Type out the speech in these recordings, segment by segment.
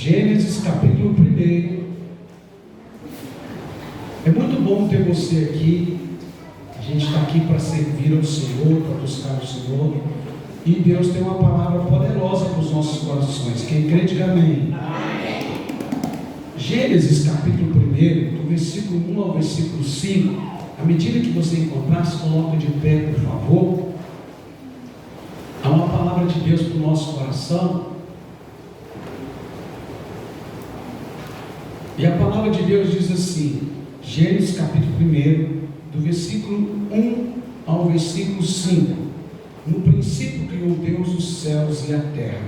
Gênesis capítulo 1. É muito bom ter você aqui. A gente está aqui para servir ao Senhor, para buscar o Senhor. E Deus tem uma palavra poderosa para os nossos corações. Quem crê, diga amém. Amém. Gênesis capítulo 1, do versículo 1 ao versículo 5. À medida que você encontrar, se coloca de pé, por favor. Há uma palavra de Deus para o nosso coração. E a palavra de Deus diz assim, Gênesis capítulo 1, do versículo 1 ao versículo 5. No princípio criou Deus os céus e a terra.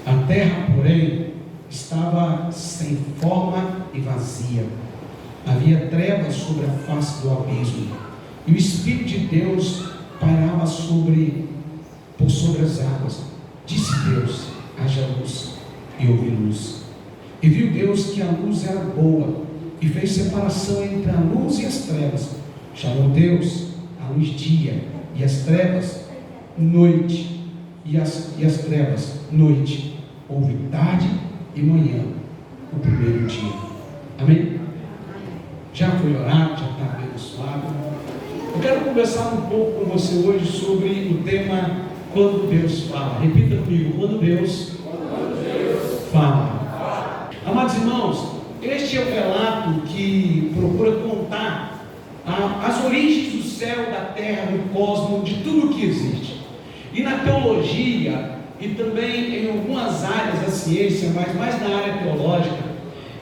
A terra, porém, estava sem forma e vazia. Havia trevas sobre a face do abismo. E o Espírito de Deus pairava por sobre as águas. Disse Deus, haja luz, e houve luz. E viu Deus que a luz era boa, e fez separação entre a luz e as trevas. Chamou Deus a luz dia, e as trevas noite, e as trevas noite. Houve tarde e manhã, o primeiro dia. Amém? Já foi orado, já está abençoado. Eu quero conversar um pouco com você hoje sobre o tema quando Deus fala. Repita comigo, quando Deus fala. Amados irmãos, este é o relato que procura contar as origens do céu, da terra, do cosmos, de tudo o que existe. E na teologia, e também em algumas áreas da ciência, mas mais na área teológica,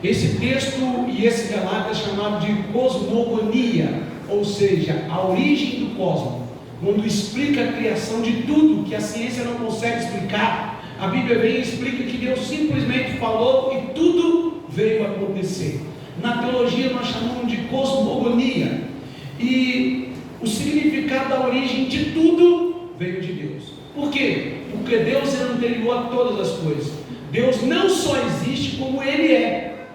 esse texto e esse relato é chamado de cosmogonia, ou seja, a origem do cosmos. Quando explica a criação de tudo que a ciência não consegue explicar, a Bíblia vem e explica que Deus simplesmente falou e tudo veio a acontecer. Na teologia nós chamamos de cosmogonia. E o significado da origem de tudo veio de Deus. Por quê? Porque Deus é anterior a todas as coisas. Deus não só existe como Ele é.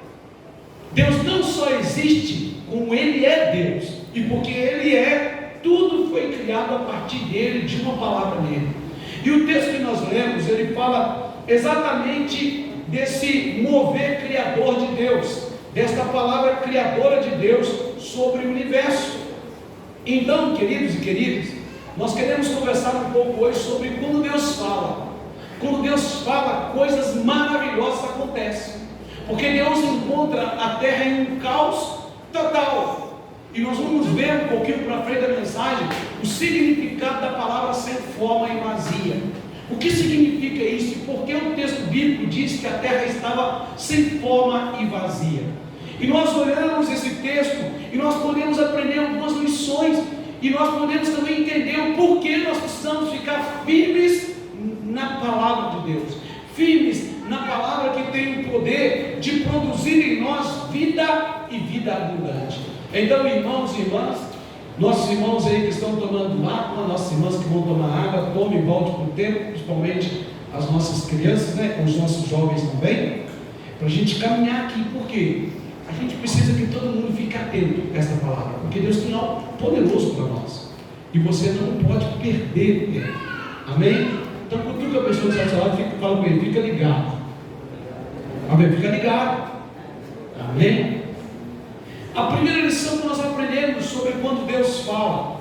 Deus não só existe como Ele é Deus. E porque Ele é, tudo foi criado a partir dEle, de uma palavra dEle. E o texto que nós lemos, ele fala exatamente desse mover criador de Deus, desta palavra criadora de Deus sobre o universo. Então, queridos e queridas, nós queremos conversar um pouco hoje sobre quando Deus fala. Quando Deus fala, coisas maravilhosas acontecem. Porque Deus encontra a terra em um caos total. E nós vamos ver um pouquinho para frente da mensagem o significado da palavra sem forma e vazia. O que significa isso? E por que o texto bíblico diz que a terra estava sem forma e vazia? E nós olhamos esse texto e nós podemos aprender algumas lições. E nós podemos também entender o porquê nós precisamos ficar firmes na palavra de Deus. Firmes na palavra que tem o poder de produzir em nós vida e vida abundante. Então, irmãos e irmãs, nossos irmãos aí que estão tomando água, nossas irmãs que vão tomar água, tome e volte para o tempo, principalmente as nossas crianças, né, os nossos jovens também, para a gente caminhar aqui. Por quê? A gente precisa que todo mundo fique atento a essa palavra, porque Deus tem algo poderoso para nós, e você não pode perder ele. Amém? Então, quando a pessoa está ao lado, fala com ele, fica ligado. Amém? Fica ligado. Amém? A primeira lição que nós aprendemos sobre quando Deus fala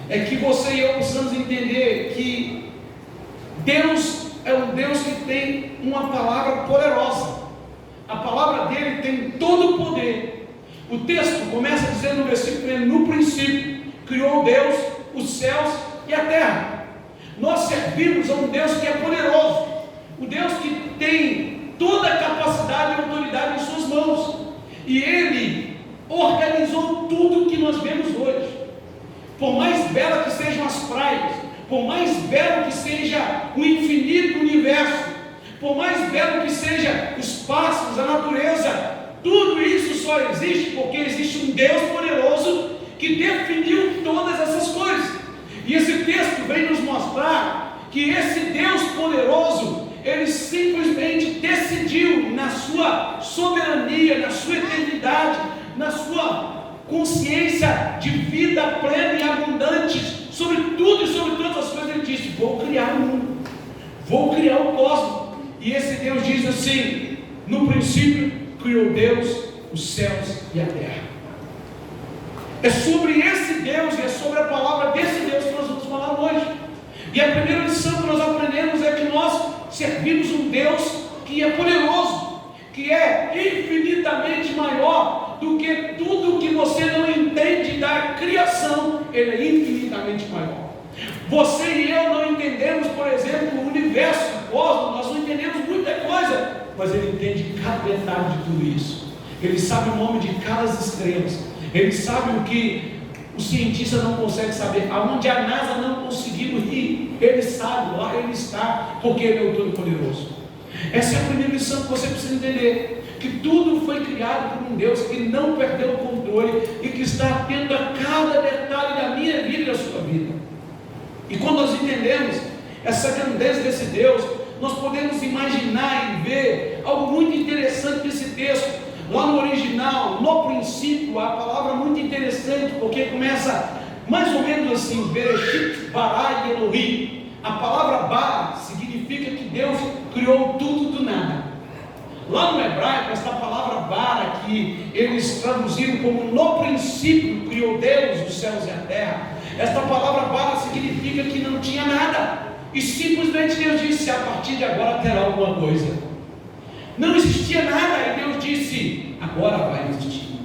é que você e eu precisamos entender que Deus é um Deus que tem uma palavra poderosa. A palavra dele tem todo o poder. O texto começa dizendo no versículo 1: no princípio criou Deus os céus e a terra. Nós servimos a um Deus que é poderoso, um Deus que tem toda a capacidade e autoridade em suas mãos, e Ele organizou tudo que nós vemos hoje. Por mais bela que sejam as praias, por mais belo que seja o infinito universo, por mais belo que seja os pássaros, a natureza, tudo isso só existe porque existe um Deus poderoso que definiu todas essas coisas. E esse texto vem nos mostrar que esse Deus poderoso, Ele simplesmente decidiu na sua soberania, na sua eternidade, na sua consciência de vida plena e abundante sobre tudo e sobre todas as coisas. Ele disse: vou criar o mundo, vou criar o cosmos. E esse Deus diz assim: No princípio criou Deus os céus e a terra. É sobre esse Deus e é sobre a palavra desse Deus que nós vamos falar hoje. E a primeira lição que nós aprendemos é que nós servimos um Deus que é poderoso, que é infinitamente maior do que tudo que você não entende da criação. Ele é infinitamente maior. Você e eu não entendemos, por exemplo, o universo, o cosmos, nós não entendemos muita coisa, mas Ele entende cada detalhe de tudo isso. Ele sabe o nome de cada estrelas. Ele sabe o que o cientista não consegue saber, aonde a NASA não conseguiu ir. Ele sabe, lá Ele está, porque Ele é o Todo-Poderoso. Essa é a primeira lição que você precisa entender, que tudo foi criado por um Deus que não perdeu o controle e que está atento a cada detalhe da minha vida e da sua vida. E quando nós entendemos essa grandeza desse Deus, nós podemos imaginar e ver algo muito interessante nesse texto. Lá no original, no princípio, a palavra é muito interessante, porque começa mais ou menos assim: Bereshit bara Elohim. A palavra bara significa que Deus criou tudo do nada. Lá no hebraico, essa palavra bara, que eles traduziram como no princípio criou Deus os céus e a terra, esta palavra bara significa que não tinha nada, e simplesmente Deus disse: a partir de agora terá alguma coisa. Não existia nada, e Deus disse: agora vai existir.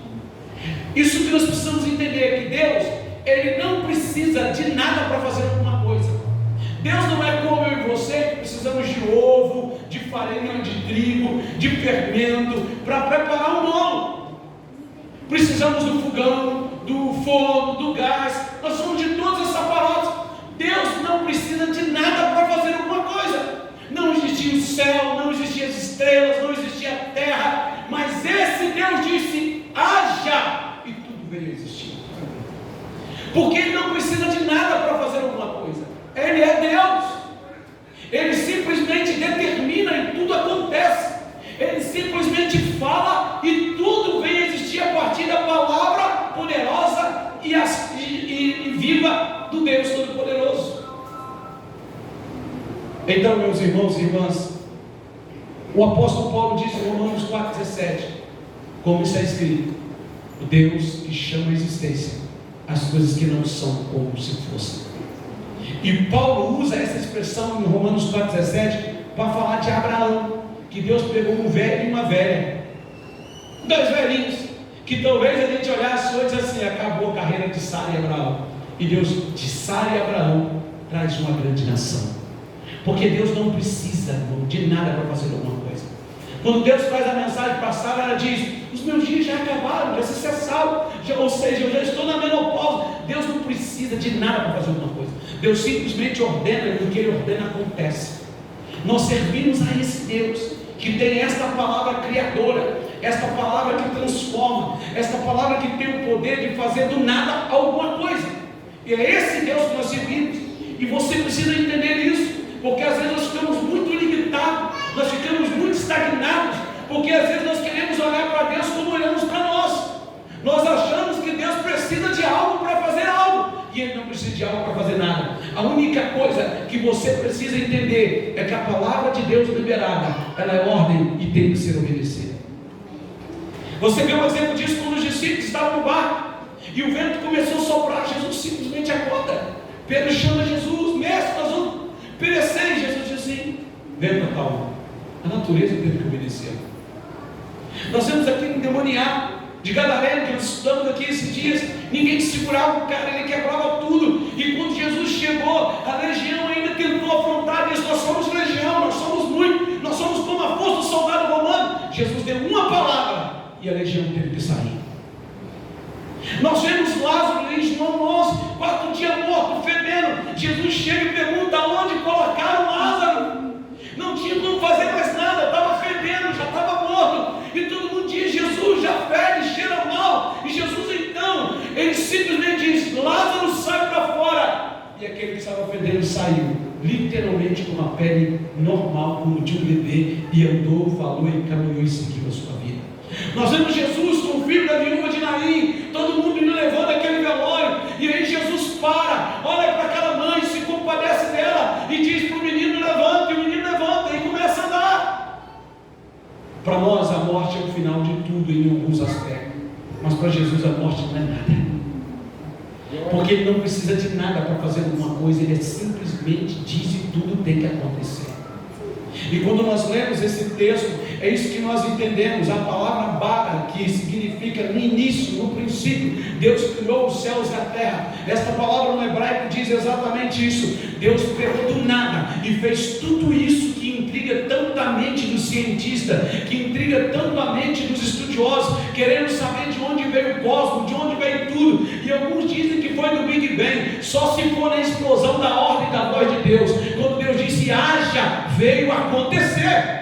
Isso que nós precisamos entender, que Deus, Ele não precisa de nada para fazer alguma coisa. Deus não é como eu e você, que precisamos de ovo, de farinha de trigo, de fermento, para preparar um bolo. Precisamos do fogão, do forno, do gás. Nós somos de todos esses aparatos. Deus não precisa de nada para fazer alguma coisa. Não existia o céu, não existiam as estrelas, não existia a terra, mas esse Deus disse: haja, e tudo veio a existir. Porque Ele não precisa de nada para fazer alguma coisa. Ele é Deus. Ele simplesmente determina e tudo acontece. Ele simplesmente fala e tudo vem a existir a partir da palavra poderosa e viva do Deus Todo-Poderoso. Então, meus irmãos e irmãs, o apóstolo Paulo diz em Romanos 4,17, como está escrito: o Deus que chama a existência as coisas que não são como se fossem. E Paulo usa essa expressão em Romanos 4,17 para falar de Abraão, que Deus pegou um velho e uma velha, dois velhinhos, que talvez a gente olhasse hoje assim: acabou a carreira de Sara e Abraão. E Deus, de Sara e Abraão, traz uma grande nação. Porque Deus não precisa, irmão, de nada para fazer alguma coisa. Quando Deus traz a mensagem para Sara, ela diz: os meus dias já acabaram, já se cessaram, ou seja, eu já estou na menopausa. Deus não precisa de nada para fazer alguma coisa. Deus simplesmente ordena, e o que Ele ordena acontece. Nós servimos a esse Deus que tem esta palavra criadora, esta palavra que transforma, esta palavra que tem o poder de fazer do nada alguma coisa. E é esse Deus que nós servimos. E você precisa entender isso. Porque às vezes nós ficamos muito limitados, nós ficamos muito estagnados, porque às vezes nós queremos olhar para Deus como olhamos para nós. Nós achamos que Deus precisa de algo para fazer algo, e Ele não precisa de algo para fazer nada. A única coisa que você precisa entender é que a palavra de Deus liberada, ela é ordem e tem que ser obedecida. Você vê um exemplo disso quando os discípulos estavam no barco, e o vento começou a soprar. Jesus simplesmente acorda. Pedro chama Jesus: mestre, nós vamos perecer. E Jesus diz assim: vento calma. A natureza teve que obedecer. Nós vemos aqui um endemoniado de Gadareno, que nós estudamos aqui esses dias. Ninguém segurava o cara, ele quebrava tudo. E quando Jesus chegou, a legião ainda tentou afrontar. Disse: nós somos legião, nós somos muito, nós somos como a força do soldado romano. Jesus deu uma palavra e a legião teve que sair. Nós vemos Lázaro em João 11, 4 dias morto, fedendo. Jesus chega e pergunta: onde colocaram Lázaro? Não tinha como fazer mais nada, estava fedendo, já estava morto. E todo mundo diz: Jesus já fede, cheira mal. E Jesus então, ele simplesmente diz: Lázaro, sai para fora. E aquele que estava fedendo saiu, literalmente com uma pele normal, como de um bebê, e andou, falou e caminhou e seguiu a sua vida. Nós vemos Jesus com o filho da viúva de Naim, todo mundo indo levando aquele velório, e aí Jesus para, olha para aquela mãe, se compadece dela e diz para o menino: levanta, e o menino levanta e começa a andar. Para nós a morte é o final de tudo em alguns aspectos, mas para Jesus a morte não é nada. Porque Ele não precisa de nada para fazer alguma coisa, Ele simplesmente diz e tudo tem que acontecer. E quando nós lemos esse texto, é isso que nós entendemos. A palavra bara, que significa no início, no princípio, Deus criou os céus e a terra. Esta palavra no hebraico diz exatamente isso. Deus pegou do nada e fez tudo isso que intriga tanto a mente do cientista, que intriga tanto a mente dos estudiosos, querendo saber de onde veio o cosmos, de onde veio tudo. E alguns dizem que foi do Big Bang, só se for na explosão da ordem da voz de Deus. Quando Deus disse haja, veio acontecer.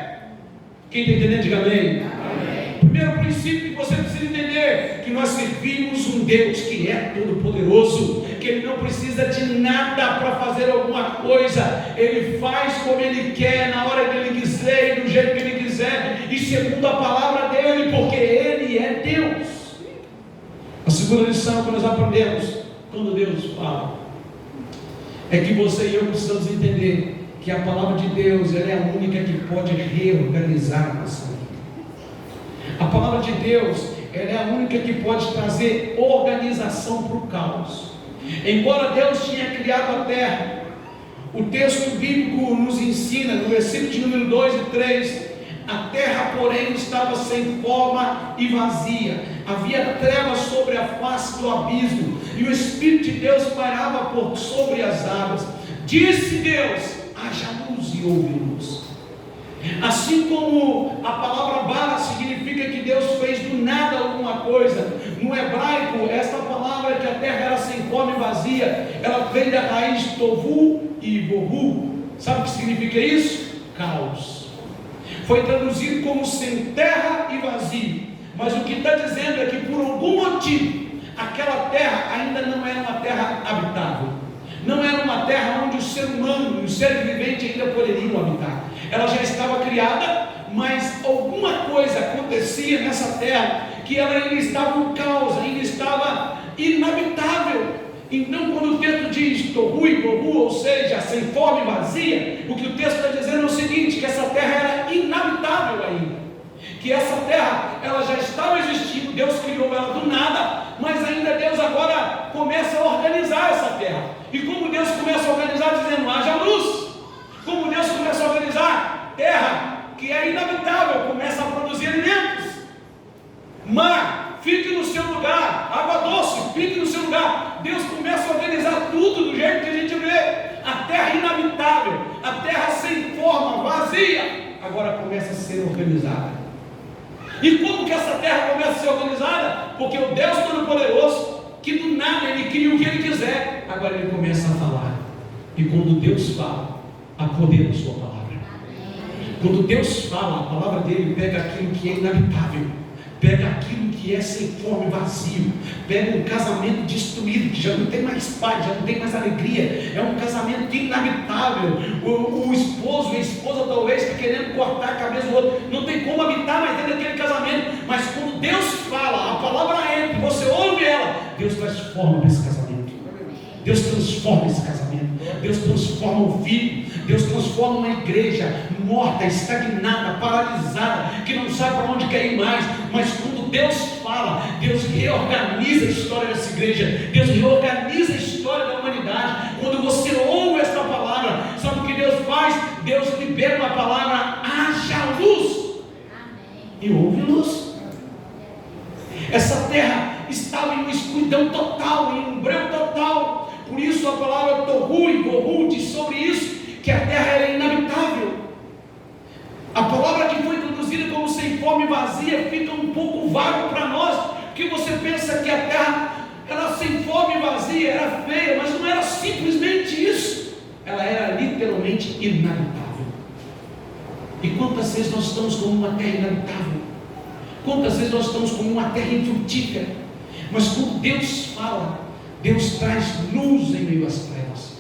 Quem está entendendo, diga amém. Amém. Primeiro princípio que você precisa entender, que nós servimos um Deus que é todo poderoso, que Ele não precisa de nada para fazer alguma coisa. Ele faz como Ele quer, na hora que Ele quiser e do jeito que Ele quiser, e segundo a palavra dEle, porque Ele é Deus. A segunda lição que nós aprendemos quando Deus fala é que você e eu precisamos entender que a palavra de Deus, ela é a única que pode reorganizar a nossa vida. A palavra de Deus, ela é a única que pode trazer organização para o caos. Embora Deus tinha criado a terra, o texto bíblico nos ensina, no versículo de número 2 e 3, a terra, porém, estava sem forma e vazia, havia trevas sobre a face do abismo, e o Espírito de Deus pairava por sobre as águas. Disse Deus: haja luz, e houve luz. Assim como a palavra bara significa que Deus fez do nada alguma coisa, no hebraico esta palavra, que a terra era sem forma e vazia, ela vem da raiz tovu e bohu. Sabe o que significa isso? Caos. Foi traduzido como sem terra e vazio, mas o que está dizendo é que por algum motivo aquela terra ainda não era uma terra habitável. Não era uma terra onde o ser humano e o ser vivente ainda poderiam habitar. Ela já estava criada, mas alguma coisa acontecia nessa terra que ela ainda estava um caos, ainda estava inabitável. Então, quando o texto diz tohu e bohu, ou seja, sem forma e vazia, o que o texto está dizendo é o seguinte: que essa terra era inabitável ainda, que essa terra ela já estava existindo, Deus criou ela do nada, mas ainda Deus agora começa a organizar essa terra. E como Deus começa a organizar, dizendo haja luz, como Deus começa a organizar terra que é inabitável, começa a produzir alimentos. Mar, fique no seu lugar. Água doce, fique no seu lugar. Deus começa a organizar tudo do jeito que a gente vê. A terra inabitável, a terra sem forma, vazia, agora começa a ser organizada. E como que essa terra começa a ser organizada? Porque o Deus Todo-Poderoso, que do nada Ele cria o que Ele quiser, agora Ele começa a falar. E quando Deus fala, há poder na sua palavra. Quando Deus fala, a palavra dele pega aquilo que é inabitável, pega aquilo que é sem forma e vazio, pega um casamento destruído, que já não tem mais paz, já não tem mais alegria, é um casamento inabitável. O esposo e a esposa talvez está querendo cortar a cabeça do outro, não tem como habitar mais dentro daquele casamento. Mas quando Deus fala, a palavra entra, você ouve ela, Deus transforma esse casamento. Deus transforma esse casamento, Deus transforma o filho, Deus transforma uma igreja morta, estagnada, paralisada, que não sabe para onde quer ir mais. Mas quando Deus fala, Deus reorganiza a história dessa igreja, Deus reorganiza a história da humanidade. Quando você ouve esta palavra, sabe o que Deus faz? Deus libera uma palavra: haja luz. E houve luz. Essa terra estava em uma escuridão total, em um breu total. Por isso a palavra tohu e bohu diz sobre isso, que a terra era inabitável. A palavra que foi traduzida como sem forma e vazia fica um pouco vago para nós, porque você pensa que a terra era sem forma e vazia, era feia, mas não era simplesmente isso, ela era literalmente inabitável. E quantas vezes nós estamos como uma terra inabitável? Quantas vezes nós estamos como uma terra infrutífera? Mas quando Deus fala, Deus traz luz em meio às trevas.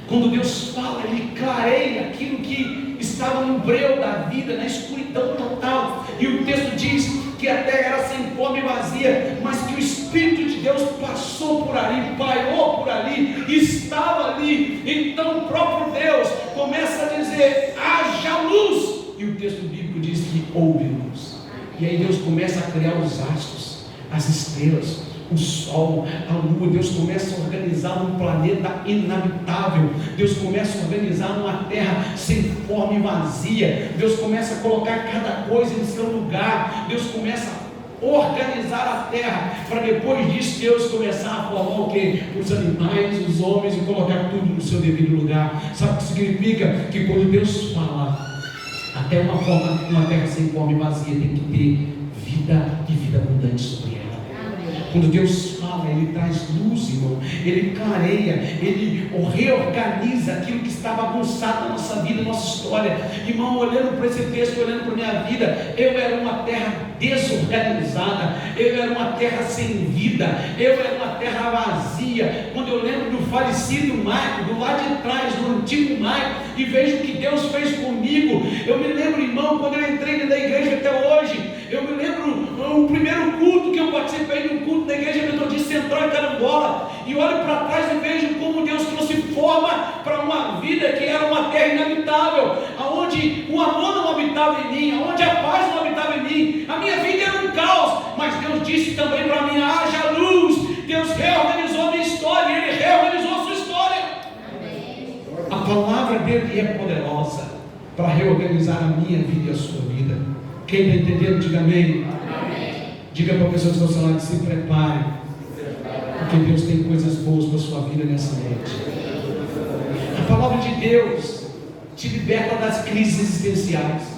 Quando Deus fala, Ele clareia aquilo que estava no breu da vida, na escuridão total. E o texto diz que a terra era sem forma e vazia, mas que o Espírito de Deus passou por ali, pairou por ali, estava ali. Então o próprio Deus começa a dizer: haja luz. E o texto bíblico diz que houve luz. E aí Deus começa a criar os astros, as estrelas, o sol, a lua. Deus começa a organizar um planeta inabitável. Deus começa a organizar uma terra sem forma e vazia. Deus começa a colocar cada coisa em seu lugar. Deus começa a organizar a terra, para depois disso Deus começar a formar o quê? Os animais, os homens, e colocar tudo no seu devido lugar. Sabe o que significa? Que quando Deus fala, até uma terra sem forma e vazia tem que ter vida e vida abundante sobre ela. Quando Deus fala, Ele traz luz, irmão. Ele clareia, Ele reorganiza aquilo que está bagunçado na nossa vida, na nossa história. Irmão, olhando para esse texto, olhando para a minha vida, eu era uma terra desorganizada, eu era uma terra sem vida, eu era uma terra vazia. Quando eu lembro do falecido Maico, do lado de trás, do antigo Maico, e vejo o que Deus fez comigo, eu me lembro, irmão, quando eu entrei dentro da igreja até hoje, eu me lembro o primeiro culto que eu participei de um culto da igreja metodista central em Carangola, e olho para trás e vejo como Deus trouxe forma para uma vida que era uma terra inabitável, aonde o amor não habitava em mim, aonde a paz não habitava em mim. A minha vida era um caos, mas Deus disse também para mim: haja luz. Deus reorganizou a minha história, Ele reorganizou a sua história. Amém. A palavra dele é poderosa para reorganizar a minha vida e a sua vida. Quem está entendendo, diga amém. Amém. Diga para a pessoa que está ao seu lado: se prepare, porque Deus tem coisas boas para a sua vida nessa noite. A palavra de Deus te liberta das crises existenciais.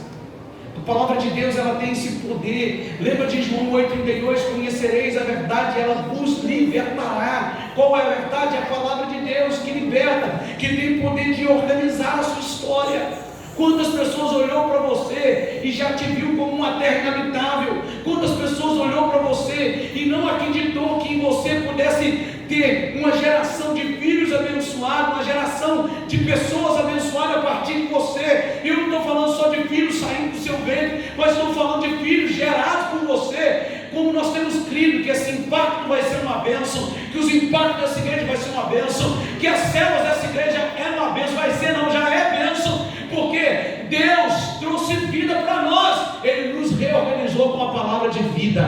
A palavra de Deus, ela tem esse poder. Lembra de João 8,32? Conhecereis a verdade, ela vos libertará. Qual é a verdade? É a palavra de Deus que liberta, que tem poder de organizar a sua história. Quantas pessoas olhou para você e já te viu como uma terra inabitável? Quantas pessoas olhou para você e não acreditou que em você pudesse ter uma geração de filhos abençoados, uma geração de pessoas abençoadas a partir de você? Eu não estou falando só de filhos saindo do seu ventre, mas estou falando de filhos gerados por você. Como nós temos crido que esse impacto vai ser uma bênção, que os impactos dessa igreja vai ser uma bênção, que as células dessa igreja é uma bênção, vai ser, não, já é bênção, porque Deus trouxe vida para nós. Ele nos reorganizou com a palavra de vida.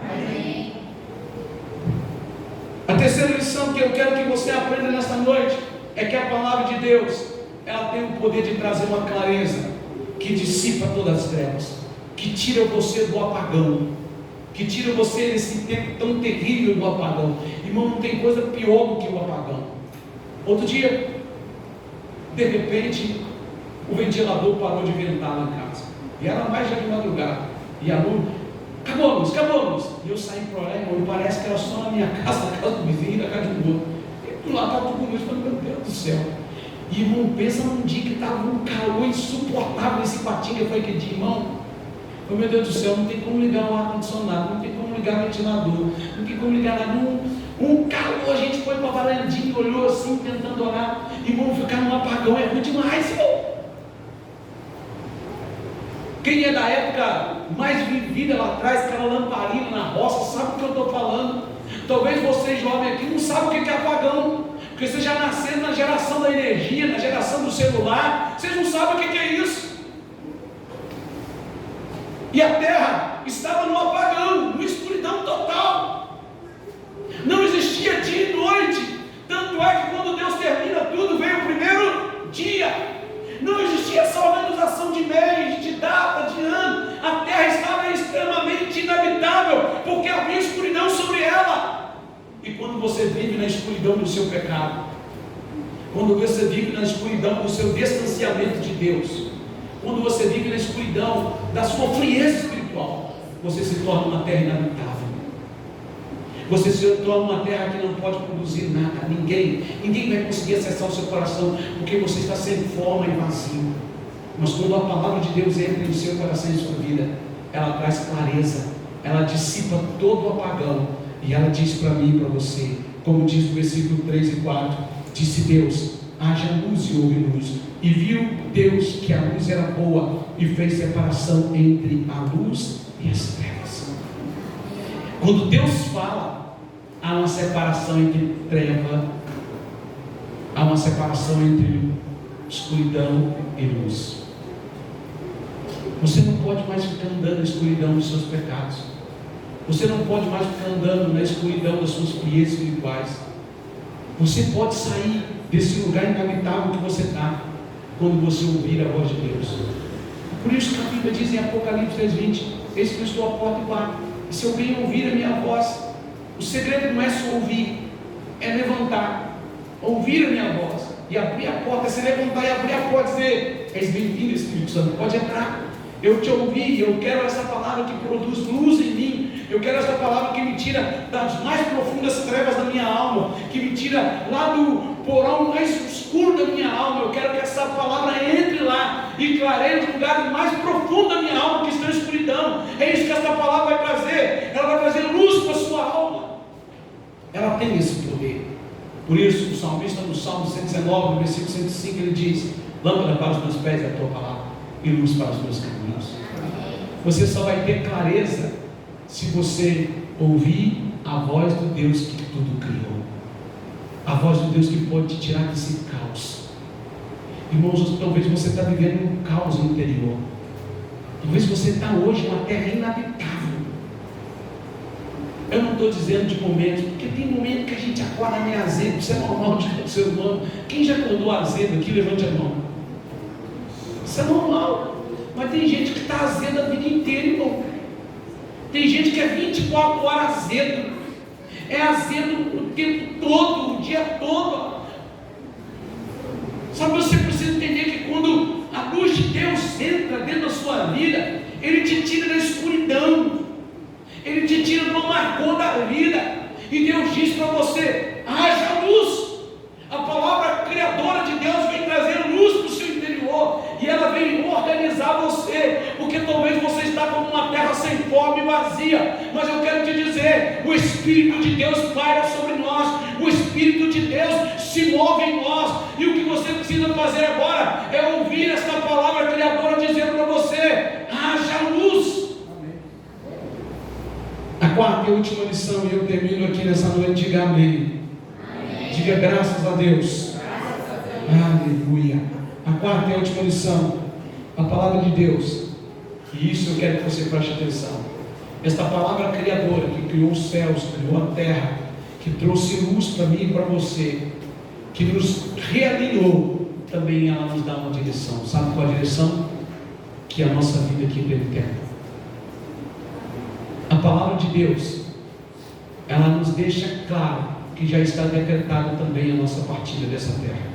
Amém. A terceira lição que eu quero que você aprenda nesta noite é que a palavra de Deus, ela tem o poder de trazer uma clareza que dissipa todas as trevas, que tira você do apagão, que tira você desse tempo tão terrível do apagão. Irmão, não tem coisa pior do que o apagão. Outro dia, de repente, o ventilador parou de ventar lá em casa, e era mais já de madrugada, e a luz, acabou a luz, e eu saí para olhar, irmão, e parece que era só na minha casa, na casa do vizinho e na casa do outro, e do lado estava tudo com luz. Falei: meu Deus do céu. E irmão, pensa num dia que estava um calor insuportável nesse patinho. Eu falei: que dia, irmão? Oh, meu Deus do céu, não tem como ligar o ar-condicionado, não tem como ligar o ventilador, não tem como ligar nada. Um calor, a gente foi para a varandinha e olhou assim, tentando orar. Irmão, ficar num apagão é ruim demais, irmão. Quem é da época mais vivida lá atrás, aquela lamparina na roça, sabe o que eu estou falando. Talvez vocês jovens aqui não sabem o que é apagão, porque vocês já nasceram na geração da energia, na geração do celular, vocês não sabem o que é isso. E a terra estava no apagão, numa escuridão total. Não existia dia e noite. Tanto é que quando Deus termina tudo, veio o primeiro dia. Não existia essa organização de mês, de data, de ano. A terra estava extremamente inabitável, porque havia escuridão sobre ela. E quando você vive na escuridão do seu pecado, quando você vive na escuridão do seu distanciamento de Deus, quando você vive na escuridão da sua frieza espiritual, você se torna uma terra inabitável. Você se torna uma terra que não pode produzir nada. Ninguém vai conseguir acessar o seu coração, porque você está sem forma e vazio. Mas quando a palavra de Deus entra no seu coração e em sua vida, ela traz clareza, ela dissipa todo o apagão, e ela diz para mim e para você, como diz o versículo 3 e 4, disse Deus: haja luz, e houve luz. E viu Deus que a luz era boa, e fez separação entre a luz e as trevas. Quando Deus fala, há uma separação entre treva, há uma separação entre escuridão e luz. Você não pode mais ficar andando na escuridão dos seus pecados. Você não pode mais ficar andando na escuridão das suas friezas espirituais. Você pode sair desse lugar inabitável que você está, quando você ouvir a voz de Deus. Por isso que a Bíblia diz em Apocalipse 3:20: eis que eu estou à porta e bato, e se alguém ouvir a minha voz, o segredo não é só ouvir, é levantar, ouvir a minha voz, e abrir a porta, é se levantar e abrir a porta e dizer: és bem-vindo, Espírito Santo, pode entrar. Eu te ouvi, eu quero essa palavra que produz luz em mim. Eu quero essa palavra que me tira das mais profundas trevas da minha alma, que me tira lá do porão mais escuro da minha alma. Eu quero que essa palavra entre lá e clareie os lugares mais profundos da minha alma, que estão em escuridão. É isso que essa palavra vai trazer. Ela vai trazer luz para a sua alma. Ela tem esse poder. Por isso, o salmista no Salmo 119, no versículo 105, ele diz: lâmpada para os meus pés é a tua palavra, e luz para os meus caminhos. Você só vai ter clareza se você ouvir a voz do Deus que tudo criou, a voz do Deus que pode te tirar desse caos. Irmãos, talvez você está vivendo um caos interior. Talvez você está hoje numa terra inabitável. Eu não estou dizendo de momentos, porque tem momento que a gente acorda meio azedo. Isso é normal de todo ser humano. Quem já acordou azedo aqui, levante a mão. Isso é normal. Mas tem gente que está azedo a vida inteira, irmão. Tem gente que é 24 horas azedo. É azedo o tempo todo, o dia todo. Só que você precisa entender que quando a luz de Deus entra dentro da sua vida, Ele te tira da escuridão, Ele te tira do amargor da vida, e Deus diz para você: haja luz. A palavra criadora de Deus vem trazer luz para o seu interior, e ela vem organizar você, porque talvez você está como uma terra sem forma e vazia, mas eu quero te dizer: o Espírito de Deus paira sobre nós, o Espírito de Deus se move em nós, e o que você precisa fazer agora é ouvir esta palavra criadora dizendo para você: haja luz. A quarta e última lição, e eu termino aqui nessa noite. Diga amém. Diga graças a Deus. Aleluia. A quarta e a última lição, a palavra de Deus. E isso eu quero que você preste atenção. Esta palavra criadora, que criou os céus, criou a terra, que trouxe luz para mim e para você, que nos realinhou, também ela nos dá uma direção. Sabe qual a direção? Que a nossa vida aqui pelo tempo. A palavra de Deus, ela nos deixa claro que já está decretado também a nossa partida dessa terra,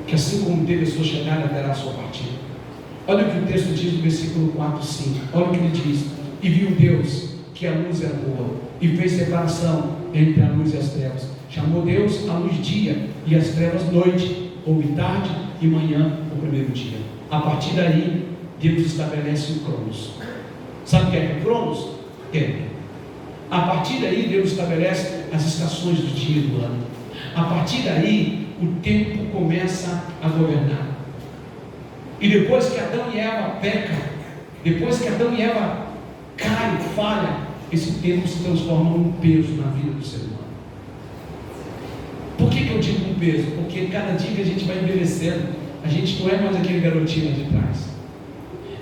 que assim como teve a sua chegada, terá a sua partida. Olha o que o texto diz no versículo 4 e 5. Olha o que ele diz: e viu Deus que a luz era boa, e fez separação entre a luz e as trevas. Chamou Deus a luz dia, e as trevas noite, ou tarde e manhã, o primeiro dia. A partir daí, Deus estabelece o Cronos. Sabe o que é o Cronos? Tempo. A partir daí, Deus estabelece as estações do dia e do ano. A partir daí, o tempo começa a governar. E depois que Adão e Eva pecam, depois que Adão e Eva caem, falham, esse tempo se transforma num peso na vida do ser humano. Por que eu digo um peso? Porque cada dia que a gente vai envelhecendo, a gente não é mais aquele garotinho lá de trás.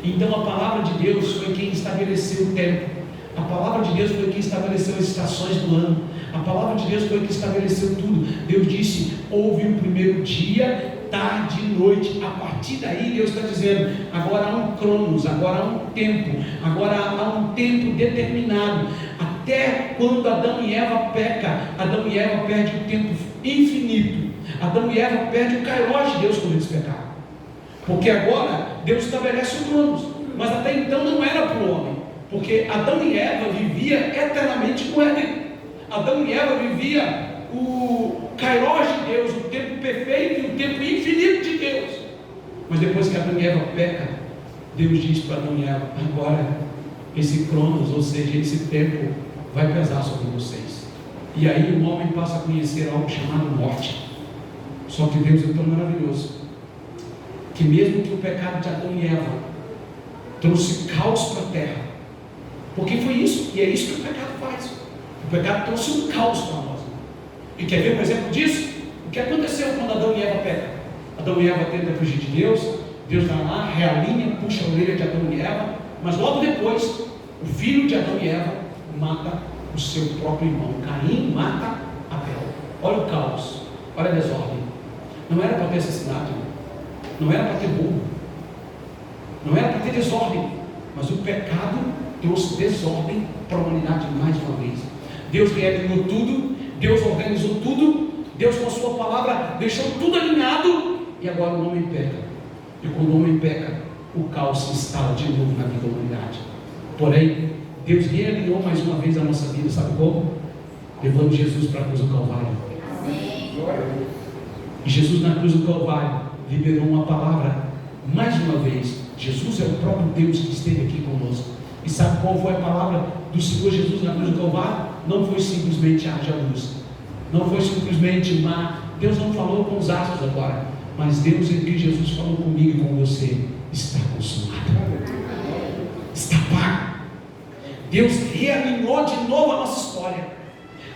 Então a palavra de Deus foi quem estabeleceu o tempo. A palavra de Deus foi quem estabeleceu as estações do ano. A palavra de Deus foi quem estabeleceu tudo. Deus disse: houve o primeiro dia, tarde e noite. A partir daí Deus está dizendo: agora há um cronos, agora há um tempo, agora há um tempo determinado. Até quando Adão e Eva pecam, Adão e Eva perdem o tempo infinito. Adão e Eva perdem o kairos de Deus quando eles pecaram. Porque agora Deus estabelece o cronos, mas até então não era para o homem. Porque Adão e Eva viviam eternamente no Éden. Adão e Eva viviam o kairos de Deus, o tempo perfeito e o tempo infinito de Deus. Mas depois que Adão e Eva pecam, Deus diz para Adão e Eva: agora esse cronos, ou seja, esse tempo vai pesar sobre vocês. E aí o homem passa a conhecer algo chamado morte. Só que Deus é tão maravilhoso, que mesmo que o pecado de Adão e Eva trouxe caos para a terra, porque foi isso, e é isso que o pecado faz. O pecado trouxe um caos para nós. E quer ver um exemplo disso? O que aconteceu quando Adão e Eva pecam? Adão e Eva tentam fugir de Deus, Deus vai lá, realinha, puxa a orelha de Adão e Eva, mas logo depois, o filho de Adão e Eva mata o seu próprio irmão. Caim mata Abel. Olha o caos, olha a desordem. Não era para ter assassinato, não era para ter roubo, não era para ter desordem, mas o pecado trouxe desordem para a humanidade mais uma vez. Deus realinhou tudo, Deus organizou tudo, Deus com a sua palavra deixou tudo alinhado, e agora o homem peca. E quando o homem peca, o caos se instala de novo na vida da humanidade. Porém, Deus realinhou mais uma vez a nossa vida, sabe como? Levando Jesus para a cruz do Calvário. E Jesus na cruz do Calvário liberou uma palavra, mais uma vez. Jesus é o próprio Deus que esteve aqui conosco. E sabe qual foi a palavra do Senhor Jesus na cruz do Calvário? Não foi simplesmente haja luz, não foi simplesmente mar. Deus não falou com os astros agora, mas Deus em Cristo Jesus falou comigo e com você: está consumado, está pago. Deus realinhou de novo a nossa história.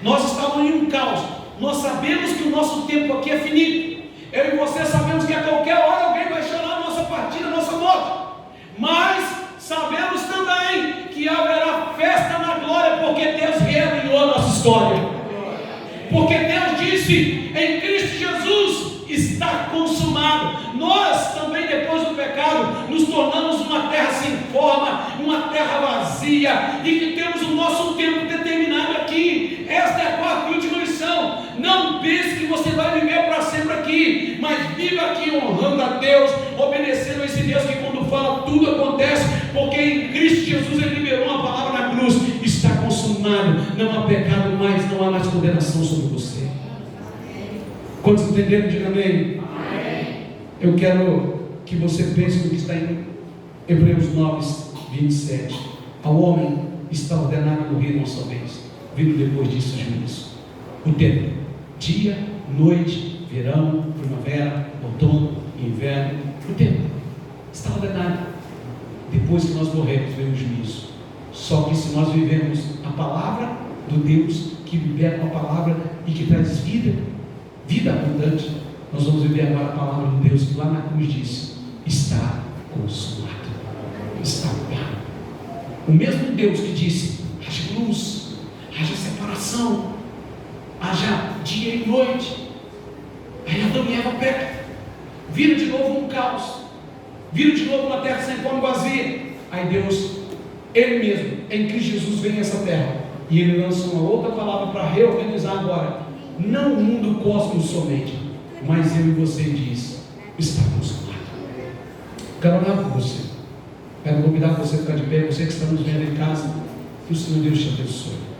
Nós estávamos em um caos. Nós sabemos que o nosso tempo aqui é finito. Eu e você sabemos que a qualquer hora alguém vai chorar a nossa partida, a nossa morte. Mas sabemos também que haverá festa na glória, porque Deus realinhou a nossa história. Porque Deus disse: em Cristo Jesus está consumado. Nós também, depois do pecado, nos tornamos uma terra sem forma, uma terra vazia, e que temos o nosso tempo determinado aqui. Esta é a quarta e última lição. Não pense que você vai viver para sempre aqui, mas viva aqui honrando a Deus, obedecendo a esse Deus que quando fala tudo acontece, porque em Cristo Jesus Ele liberou uma palavra na cruz: está consumado, não há pecado mais, não há mais condenação sobre você. Quantos entenderam? Diga amém. Amém. Eu quero que você pense no que está em Hebreus 9, 27. Ao homem está ordenado morrer uma só vez, vindo depois disso juízo. O tempo: dia, noite, verão, primavera, outono, inverno. O tempo está ordenado. Depois que nós morremos, vem o juízo. Só que se nós vivemos a palavra do Deus que libera a palavra e que traz vida abundante, nós vamos viver agora a palavra de Deus que lá na cruz disse: está consumado, está pago. O mesmo Deus que disse: haja luz, haja separação, haja dia e noite. Aí Adão e Eva pecam, vira de novo um caos, vira de novo uma terra sem forma e vazia. Aí Deus, Ele mesmo, em Cristo Jesus, vem a essa terra e Ele lança uma outra palavra para reorganizar agora. Não o mundo cósmico somente, mas eu e você diz: está consumado. Quero orar por você. Quero convidar você a ficar de pé. Você que está nos vendo em casa, que o Senhor Deus te abençoe.